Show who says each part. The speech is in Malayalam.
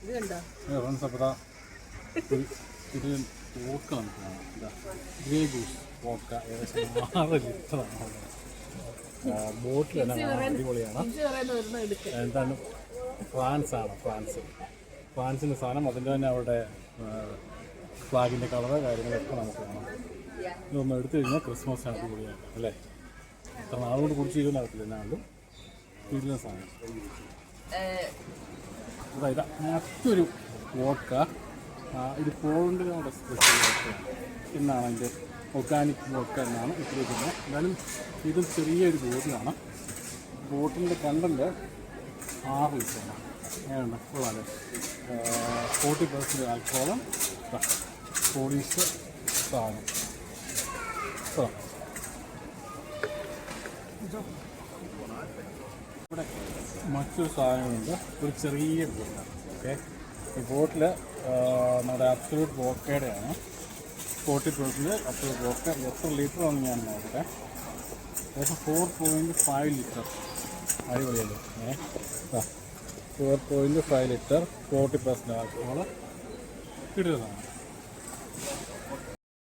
Speaker 1: ഫ്രണ്ട്സ് അപ്പോൾ ഇത് വോക്ക നമുക്ക് കാണാം. ഗ്രേ ഗൂസ് വോക്ക ഏകദേശം 6 ലിറ്ററാണ്. ബോട്ടിൽ തന്നെ അടിപൊളിയാണ്. എന്താണ് ഫ്രാൻസിൻ്റെ സാധനം. അതിൻ്റെ തന്നെ അവിടെ ഫ്ലാഗിൻ്റെ കളറ് കാര്യങ്ങളൊക്കെ നമുക്ക് കാണാം. ഇതൊന്ന് എടുത്തു കഴിഞ്ഞാൽ ക്രിസ്മസ് അടിപൊളിയാണ് അല്ലേ. എത്ര നാളുകൊണ്ട് കുടിച്ചിരിക്കുന്ന നടക്കില്ല എന്നാലും വീട്ടിലെ സാധനം. അതായത് മറ്റൊരു വോക്ക, ഇത് പോളണ്ടിനോട് സ്പെഷ്യൽ വോക്കയാണ് എന്നാണ് അതിൻ്റെ ഓർഗാനിക് വോക്ക എന്നാണ് ഇട്ടിരിക്കുന്നത്. എന്നാലും ഇതും ചെറിയൊരു ബോട്ടിലാണ്. ബോട്ടിൻ്റെ കണ്ടന്റ് 6 ലിറ്ററാണ്. അങ്ങനെയുണ്ട് ഫുള്ളാണ്. 40% ആൽക്കഹോളും പോളീസ് സാധനം. ഇവിടെ മറ്റൊരു സാധനമുണ്ട്, ഒരു ചെറിയ ബോട്ടിലാണ്. ഓക്കെ, ഈ ബോട്ടിൽ നമ്മുടെ അബ്സല്യൂട്ട് വോക്കയുടെയാണ്. 40% അബ്സല്യൂട്ട് വോക്ക. എത്ര ലിറ്റർ ആണ് ഞാൻ നോക്കട്ടെ. ഏകദേശം 4.5 ലിറ്റർ. അടിപൊളിയല്ലേ. 4.5 ലിറ്റർ 40% ആൽക്കഹോൾ കിട്ടുന്നതാണ്.